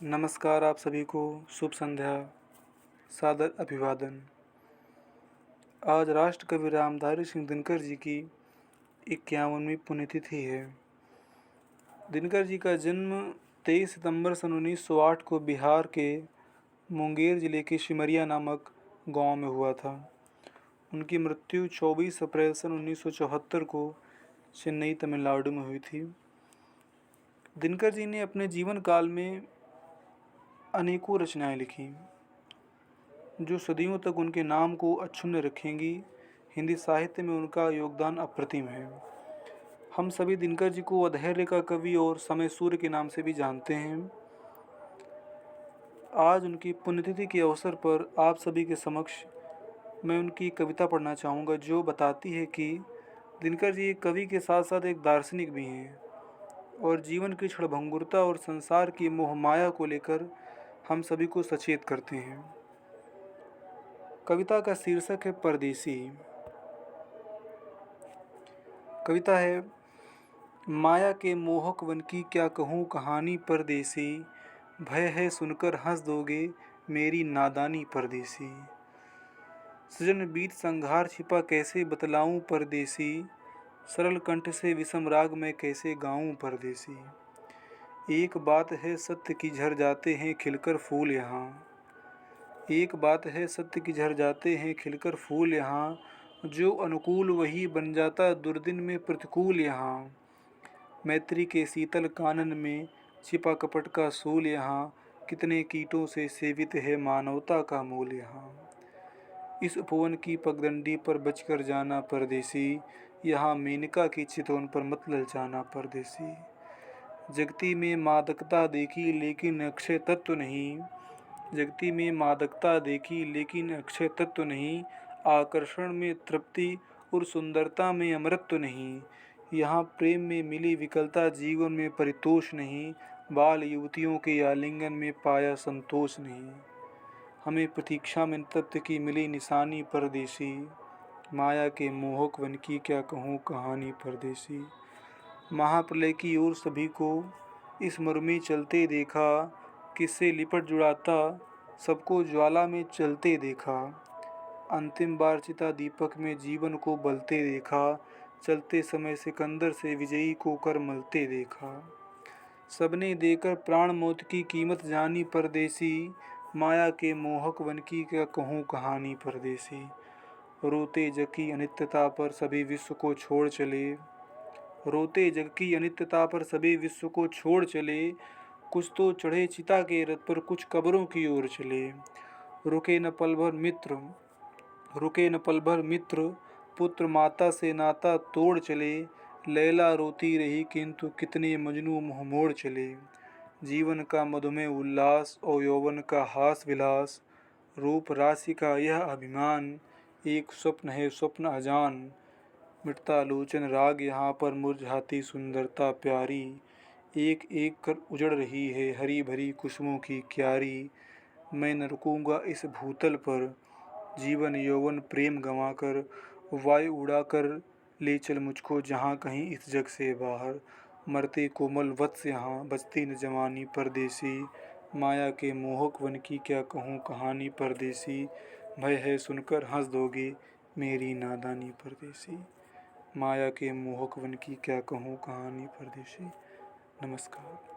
नमस्कार आप सभी को, शुभ संध्या, सादर अभिवादन। आज राष्ट्र कवि रामधारी सिंह दिनकर जी की 51वीं पुण्यतिथि है। दिनकर जी का जन्म 23 सितंबर सन 1908 को बिहार के मुंगेर जिले के सिमरिया नामक गांव में हुआ था। उनकी मृत्यु 24 अप्रैल सन 1974 को चेन्नई, तमिलनाडु में हुई थी। दिनकर जी ने अपने जीवन काल में अनेकों रचनाएं लिखी, जो सदियों तक उनके नाम को अक्षुण्ण रखेंगी। हिंदी साहित्य में उनका योगदान अप्रतिम है। हम सभी दिनकर जी को अधैर्य का कवि और समय सूर्य के नाम से भी जानते हैं। आज उनकी पुण्यतिथि के अवसर पर आप सभी के समक्ष मैं उनकी कविता पढ़ना चाहूँगा, जो बताती है कि दिनकर जी एक कवि के साथ साथ एक दार्शनिक भी हैं और जीवन की क्षणभंगुरता और संसार की मोह माया को लेकर हम सभी को सचेत करते हैं। कविता का शीर्षक है परदेसी। कविता है, माया के मोहक वन की क्या कहूँ कहानी परदेसी, भय है सुनकर हंस दोगे मेरी नादानी परदेसी। सृजन बीच संघार छिपा कैसे बतलाऊं परदेसी, सरल कंठ से विषम राग में कैसे गाऊं परदेसी। एक बात है सत्य की झर जाते हैं खिलकर फूल यहाँ, एक बात है सत्य की झर जाते हैं खिलकर फूल यहाँ, जो अनुकूल वही बन जाता दुर्दिन में प्रतिकूल यहाँ। मैत्री के शीतल कानन में छिपा कपट का सूल यहाँ, कितने कीटों से सेवित है मानवता का मूल यहाँ। इस उपवन की पगडंडी पर बचकर जाना परदेसी, यहाँ मेनका की चितौन पर मत ललचाना परदेसी। जगती में मादकता देखी लेकिन अक्षय तत्व नहीं, जगती में मादकता देखी लेकिन अक्षय तत्व नहीं, आकर्षण में तृप्ति और सुंदरता में अमृत नहीं। यहाँ प्रेम में मिली विकलता जीवन में परितोष नहीं, बाल युवतियों के आलिंगन में पाया संतोष नहीं। हमें प्रतीक्षा में तप्त की मिली निशानी परदेसी, माया के मोहक वन की क्या कहूँ कहानी परदेसी। महाप्रलय की ओर सभी को इस मरुमी चलते देखा, किससे लिपट जुड़ाता सबको ज्वाला में चलते देखा। अंतिम बार चिता दीपक में जीवन को बलते देखा, चलते समय सिकंदर से विजयी को कर मलते देखा। सबने देकर प्राण मौत की कीमत जानी परदेसी, माया के मोहक वन की क्या कहूँ कहानी परदेसी। रोते जग की अनित्यता पर सभी विश्व को छोड़ चले, रोते जग की अनित्यता पर सभी विश्व को छोड़ चले, कुछ तो चढ़े चिता के रथ पर कुछ कब्रों की ओर चले। रुके न पल भर मित्र, रुके न पल भर मित्र, पुत्र माता से नाता तोड़ चले। लैला रोती रही किंतु कितने मजनू मुँह मोड़ चले। जीवन का मधुमेह उल्लास और यौवन का हास विलास, रूप राशि का यह अभिमान, एक स्वप्न है स्वप्न अजान। मिटता लोचन राग यहाँ पर मुरझाती सुंदरता प्यारी, एक एक कर उजड़ रही है हरी भरी कुसुमों की क्यारी। मैं न रुकूंगा इस भूतल पर, जीवन यौवन प्रेम गंवाकर, वायु उड़ाकर ले चल मुझको जहाँ कहीं इस जग से बाहर। मरते कोमल वत्स यहाँ बचती न जवानी परदेसी, माया के मोहक वन की क्या कहूँ कहानी परदेसी। भय है सुनकर हंस दोगे मेरी नादानी परदेसी। माया के मोहक वन की क्या कहूँ कहानी परदेसी। नमस्कार।